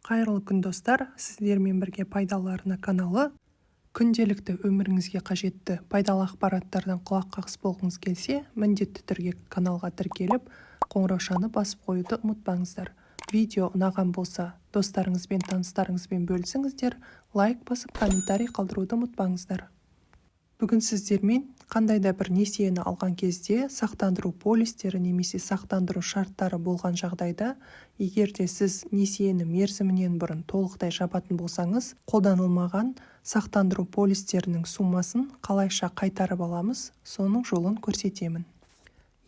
Қайырлы күн достар, сіздермен бірге пайдалы арна каналы. Күнделікті өміріңізге қажетті пайдалы ақпараттардан құлақ қағыс болғыңыз келсе, міндетті түрде каналға тіркеліп, қоңыраушаны басып қоюды ұмытпаңыздар. Видео ұнаған болса, достарыңызбен, таныстарыңызбен бөлісіңіздер, лайк басып, комментарий қалдыруды ұмытпаңыздар. Бүгін сіздермен қандай да бір несиені алған кезде сақтандыру полистері немесе сақтандыру шарттары болған жағдайда, егер де сіз несиені мерзімінен бұрын толықтай жабатын болсаңыз, қолданылмаған сақтандыру полистерінің суммасын қалайша қайтарып аламыз, соның жолын көрсетемін.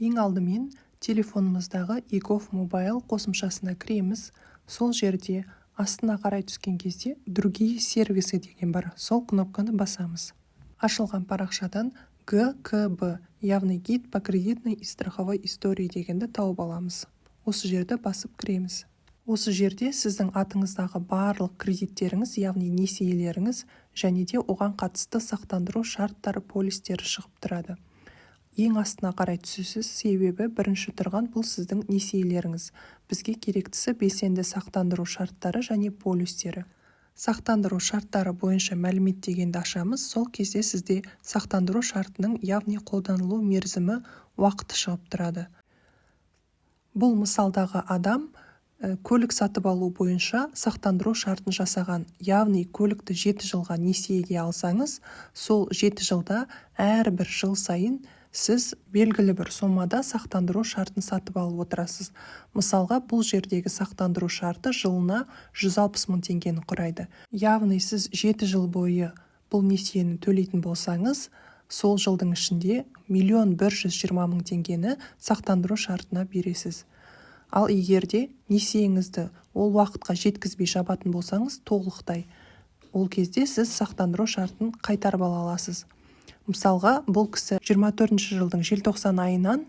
Ең алдымен телефонымыздағы eGov Mobile қосымшасына кіреміз. Сол жерде астына қарай түскен кезде другие сервисы деген бар. Сол кнопканы басамыз. Ашылған парақшадан ГКБ, явный гид по кредитной и страховой истории дегенді тауып аламыз. Осы жерді басып кіреміз. Осы жерде сіздің атыңыздағы барлық кредиттеріңіз, яғни несиелеріңіз және де оған қатысты сақтандыру шарттары полистері шығып тұрады. Ең астына қарай түсесіз, себебі бірінші тұрған бұл сіздің несиелеріңіз. Бізге керектісі белсенді сақтандыру шарттары және полистері. Сақтандыру шарттары бойынша мәлімет дегенді ашамыз. Сол кезде сізде сақтандыру шартының яғни қолданылу мерзімі уақыты шығып тұрады. Бұл мысалдағы адам көлік сатып алу бойынша сақтандыру шартын жасаған. Яғни көлікті 7 жылға несиеге алсаңыз, сол 7 жылда әрбір жыл сайын сіз белгілі бір сомада сақтандыру шартын сатып алып отырасыз. Мысалға, бұл жердегі сақтандыру шарты жылына 160 мың теңгені құрайды. Яғни сіз 7 жыл бойы бұл несиені төлейтін болсаңыз, сол жылдың ішінде 1.120 мың теңгені сақтандыру шартына бересіз. Ал егерде несиеңізді ол уақытқа жеткізбей жабатын болсаңыз, толықтай, ол кезде сіз сақтандыру шартын қайтарып ала аласыз. Мысалға, бұл кісі 24 жылдың желтоқсан айынан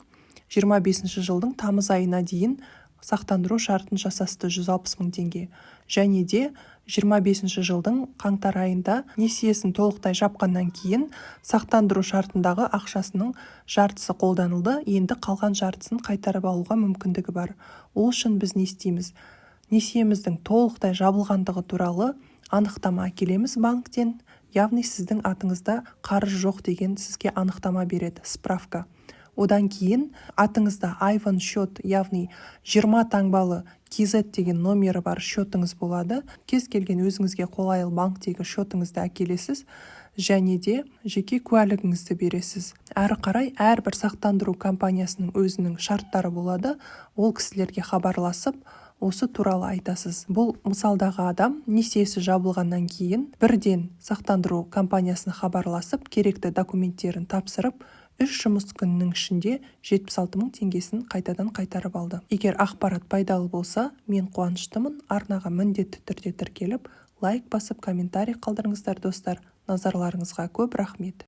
25 жылдың тамыз айына дейін сақтандыру шартын жасасты 160 мың теңге. Және де 25 жылдың қаңтар айында несиесін толықтай жапқаннан кейін сақтандыру шартындағы ақшасының жартысы қолданылды, енді қалған жартысын қайтарып алуға мүмкіндігі бар. Ол үшін біз не істейміз? Несиеміздің толықтай жабылғандығы туралы анықтама әкелеміз банктен, яғни сіздің атыңызда қарыз жоқ деген сізге анықтама береді, справка. Одан кейін атыңызда Айван счет, яғни 20 таңбалы KZ деген номері бар счетыңыз болады. Кез келген өзіңізге қолайлы банктегі счетыңызды әкелесіз және де жеке куәлігіңізді бересіз. Әрі қарай әрбір сақтандыру компаниясының өзінің шарттары болады. Ол кісілерге хабарласып, осы туралы айтасыз. Бұл мысалдағы адам несиесі жабылғаннан кейін бірден сақтандыру компаниясына хабарласып, керекті документтерін тапсырып, 3 жұмыс күнінің ішінде 76 мың теңгесін қайтадан қайтарып алды. Егер ақпарат пайдалы болса, мен қуаныштымын. Арнаға міндетті түрде тіркеліп, лайк басып, комментарий қалдырыңыздар достар. Назарларыңызға көп рахмет.